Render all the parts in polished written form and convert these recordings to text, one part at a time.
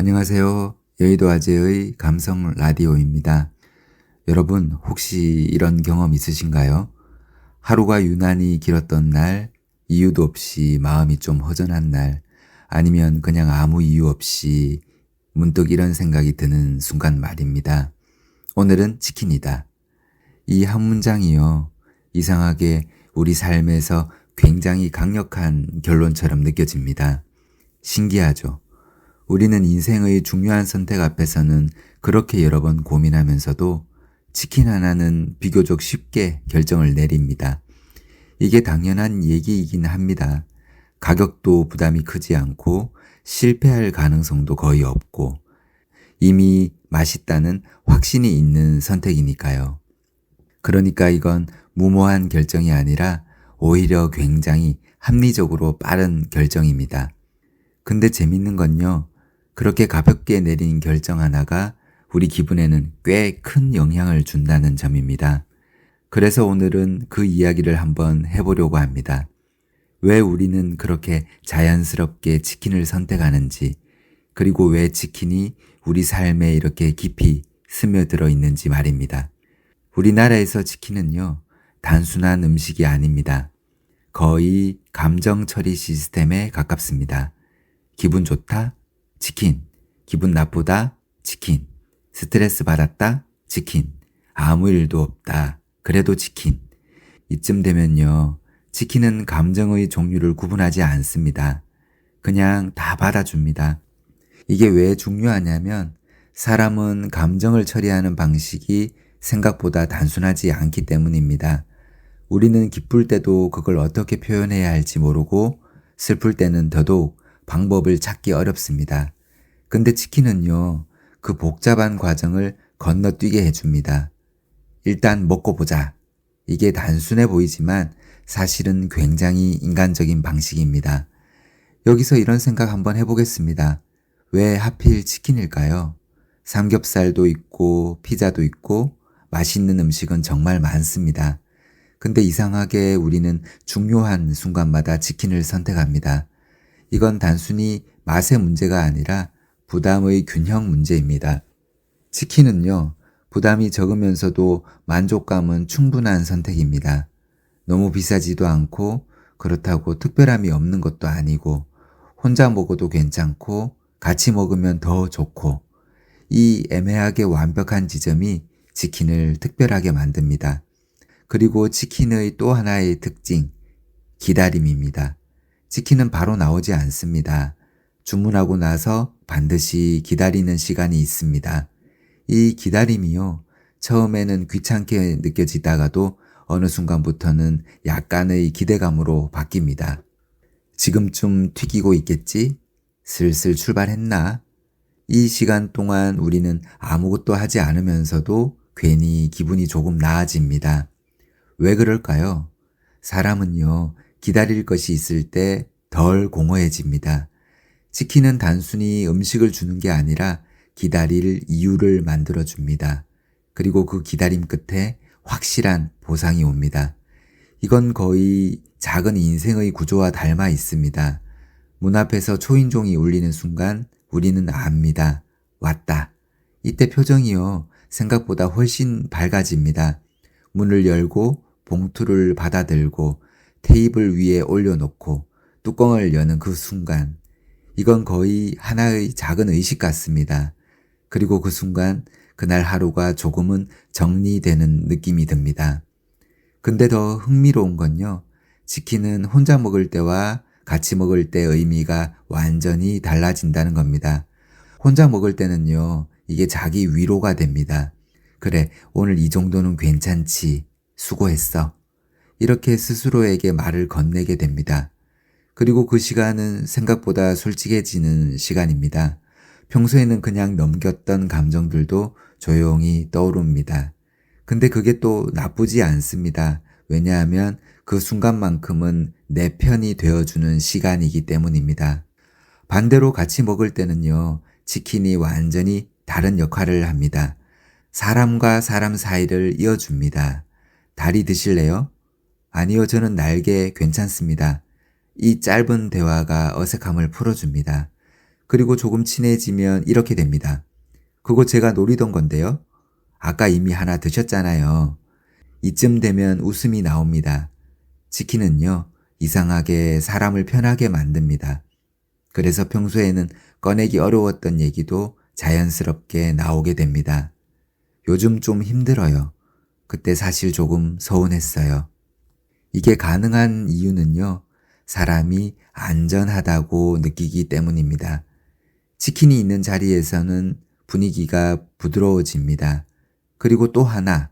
안녕하세요. 여의도 아재의 감성 라디오입니다. 여러분, 혹시 이런 경험 있으신가요? 하루가 유난히 길었던 날, 이유도 없이 마음이 좀 허전한 날, 아니면 그냥 아무 이유 없이 문득 이런 생각이 드는 순간 말입니다. 오늘은 치킨이다. 이 한 문장이요. 이상하게 우리 삶에서 굉장히 강력한 결론처럼 느껴집니다. 신기하죠? 우리는 인생의 중요한 선택 앞에서는 그렇게 여러 번 고민하면서도 치킨 하나는 비교적 쉽게 결정을 내립니다. 이게 당연한 얘기이긴 합니다. 가격도 부담이 크지 않고 실패할 가능성도 거의 없고 이미 맛있다는 확신이 있는 선택이니까요. 그러니까 이건 무모한 결정이 아니라 오히려 굉장히 합리적으로 빠른 결정입니다. 근데 재밌는 건요. 그렇게 가볍게 내린 결정 하나가 우리 기분에는 꽤 큰 영향을 준다는 점입니다. 그래서 오늘은 그 이야기를 한번 해보려고 합니다. 왜 우리는 그렇게 자연스럽게 치킨을 선택하는지, 그리고 왜 치킨이 우리 삶에 이렇게 깊이 스며들어 있는지 말입니다. 우리나라에서 치킨은요, 단순한 음식이 아닙니다. 거의 감정 처리 시스템에 가깝습니다. 기분 좋다? 치킨. 기분 나쁘다? 치킨. 스트레스 받았다? 치킨. 아무 일도 없다. 그래도 치킨. 이쯤 되면요. 치킨은 감정의 종류를 구분하지 않습니다. 그냥 다 받아줍니다. 이게 왜 중요하냐면 사람은 감정을 처리하는 방식이 생각보다 단순하지 않기 때문입니다. 우리는 기쁠 때도 그걸 어떻게 표현해야 할지 모르고 슬플 때는 더더욱 방법을 찾기 어렵습니다. 근데 치킨은요, 그 복잡한 과정을 건너뛰게 해줍니다. 일단 먹고 보자. 이게 단순해 보이지만 사실은 굉장히 인간적인 방식입니다. 여기서 이런 생각 한번 해보겠습니다. 왜 하필 치킨일까요? 삼겹살도 있고 피자도 있고 맛있는 음식은 정말 많습니다. 근데 이상하게 우리는 중요한 순간마다 치킨을 선택합니다. 이건 단순히 맛의 문제가 아니라 부담의 균형 문제입니다. 치킨은요, 부담이 적으면서도 만족감은 충분한 선택입니다. 너무 비싸지도 않고 그렇다고 특별함이 없는 것도 아니고 혼자 먹어도 괜찮고 같이 먹으면 더 좋고 이 애매하게 완벽한 지점이 치킨을 특별하게 만듭니다. 그리고 치킨의 또 하나의 특징, 기다림입니다. 치킨은 바로 나오지 않습니다. 주문하고 나서 반드시 기다리는 시간이 있습니다. 이 기다림이요, 처음에는 귀찮게 느껴지다가도 어느 순간부터는 약간의 기대감으로 바뀝니다. 지금쯤 튀기고 있겠지? 슬슬 출발했나? 이 시간 동안 우리는 아무것도 하지 않으면서도 괜히 기분이 조금 나아집니다. 왜 그럴까요? 사람은요, 기다릴 것이 있을 때 덜 공허해집니다. 치킨은 단순히 음식을 주는 게 아니라 기다릴 이유를 만들어줍니다. 그리고 그 기다림 끝에 확실한 보상이 옵니다. 이건 거의 작은 인생의 구조와 닮아 있습니다. 문 앞에서 초인종이 울리는 순간 우리는 압니다. 왔다. 이때 표정이요, 생각보다 훨씬 밝아집니다. 문을 열고 봉투를 받아들고 테이블 위에 올려놓고 뚜껑을 여는 그 순간, 이건 거의 하나의 작은 의식 같습니다. 그리고 그 순간 그날 하루가 조금은 정리되는 느낌이 듭니다. 근데 더 흥미로운 건요, 치킨은 혼자 먹을 때와 같이 먹을 때 의미가 완전히 달라진다는 겁니다. 혼자 먹을 때는요, 이게 자기 위로가 됩니다. 그래, 오늘 이 정도는 괜찮지. 수고했어. 이렇게 스스로에게 말을 건네게 됩니다. 그리고 그 시간은 생각보다 솔직해지는 시간입니다. 평소에는 그냥 넘겼던 감정들도 조용히 떠오릅니다. 근데 그게 또 나쁘지 않습니다. 왜냐하면 그 순간만큼은 내 편이 되어주는 시간이기 때문입니다. 반대로 같이 먹을 때는요, 치킨이 완전히 다른 역할을 합니다. 사람과 사람 사이를 이어줍니다. 다리 드실래요? 아니요, 저는 날개 괜찮습니다. 이 짧은 대화가 어색함을 풀어줍니다. 그리고 조금 친해지면 이렇게 됩니다. 그거 제가 노리던 건데요. 아까 이미 하나 드셨잖아요. 이쯤 되면 웃음이 나옵니다. 치킨은요, 이상하게 사람을 편하게 만듭니다. 그래서 평소에는 꺼내기 어려웠던 얘기도 자연스럽게 나오게 됩니다. 요즘 좀 힘들어요. 그때 사실 조금 서운했어요. 이게 가능한 이유는요, 사람이 안전하다고 느끼기 때문입니다. 치킨이 있는 자리에서는 분위기가 부드러워집니다. 그리고 또 하나,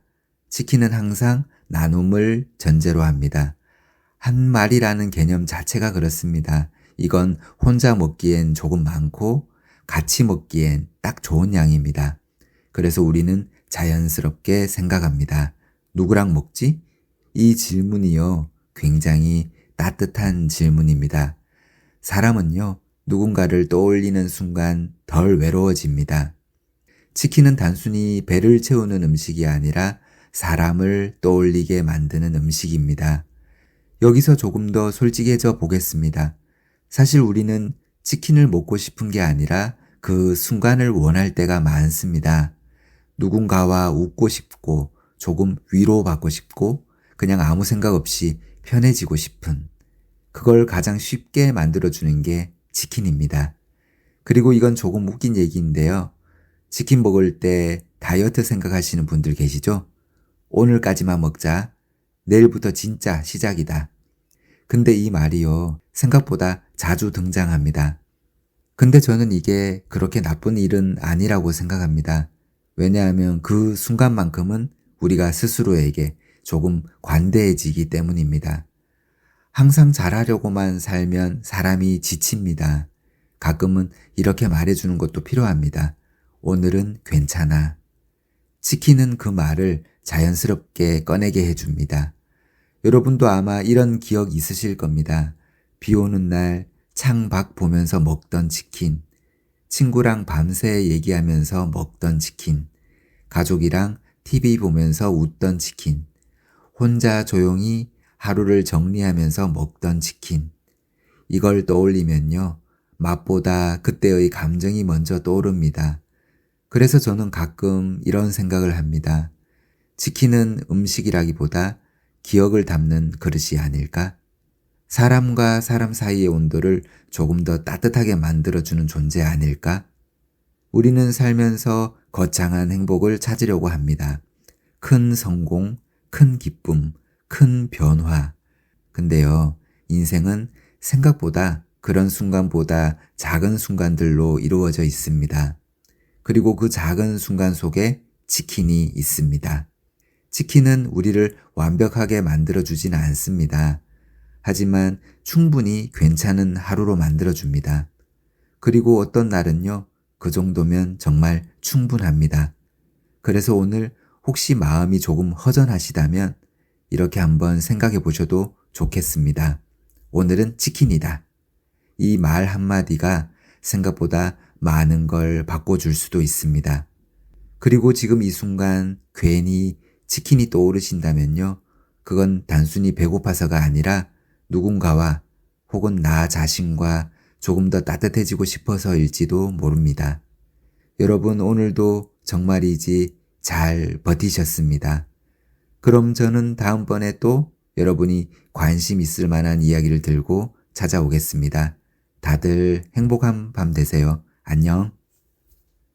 치킨은 항상 나눔을 전제로 합니다. 한 마리라는 개념 자체가 그렇습니다. 이건 혼자 먹기엔 조금 많고 같이 먹기엔 딱 좋은 양입니다. 그래서 우리는 자연스럽게 생각합니다. 누구랑 먹지? 이 질문이요, 굉장히 따뜻한 질문입니다. 사람은요, 누군가를 떠올리는 순간 덜 외로워집니다. 치킨은 단순히 배를 채우는 음식이 아니라 사람을 떠올리게 만드는 음식입니다. 여기서 조금 더 솔직해져 보겠습니다. 사실 우리는 치킨을 먹고 싶은 게 아니라 그 순간을 원할 때가 많습니다. 누군가와 웃고 싶고 조금 위로받고 싶고 그냥 아무 생각 없이 편해지고 싶은, 그걸 가장 쉽게 만들어주는 게 치킨입니다. 그리고 이건 조금 웃긴 얘기인데요. 치킨 먹을 때 다이어트 생각하시는 분들 계시죠? 오늘까지만 먹자. 내일부터 진짜 시작이다. 근데 이 말이요, 생각보다 자주 등장합니다. 근데 저는 이게 그렇게 나쁜 일은 아니라고 생각합니다. 왜냐하면 그 순간만큼은 우리가 스스로에게 조금 관대해지기 때문입니다. 항상 잘하려고만 살면 사람이 지칩니다. 가끔은 이렇게 말해주는 것도 필요합니다. 오늘은 괜찮아. 치킨은 그 말을 자연스럽게 꺼내게 해줍니다. 여러분도 아마 이런 기억 있으실 겁니다. 비 오는 날 창밖 보면서 먹던 치킨, 친구랑 밤새 얘기하면서 먹던 치킨, 가족이랑 TV 보면서 웃던 치킨, 혼자 조용히 하루를 정리하면서 먹던 치킨. 이걸 떠올리면요, 맛보다 그때의 감정이 먼저 떠오릅니다. 그래서 저는 가끔 이런 생각을 합니다. 치킨은 음식이라기보다 기억을 담는 그릇이 아닐까? 사람과 사람 사이의 온도를 조금 더 따뜻하게 만들어주는 존재 아닐까? 우리는 살면서 거창한 행복을 찾으려고 합니다. 큰 성공, 큰 기쁨, 큰 변화. 근데요, 인생은 생각보다 그런 순간보다 작은 순간들로 이루어져 있습니다. 그리고 그 작은 순간 속에 치킨이 있습니다. 치킨은 우리를 완벽하게 만들어주진 않습니다. 하지만 충분히 괜찮은 하루로 만들어줍니다. 그리고 어떤 날은요, 그 정도면 정말 충분합니다. 그래서 오늘 혹시 마음이 조금 허전하시다면 이렇게 한번 생각해 보셔도 좋겠습니다. 오늘은 치킨이다. 이 말 한마디가 생각보다 많은 걸 바꿔줄 수도 있습니다. 그리고 지금 이 순간 괜히 치킨이 떠오르신다면요, 그건 단순히 배고파서가 아니라 누군가와 혹은 나 자신과 조금 더 따뜻해지고 싶어서일지도 모릅니다. 여러분, 오늘도 정말이지 잘 버티셨습니다. 그럼 저는 다음번에 또 여러분이 관심 있을 만한 이야기를 들고 찾아오겠습니다. 다들 행복한 밤 되세요. 안녕.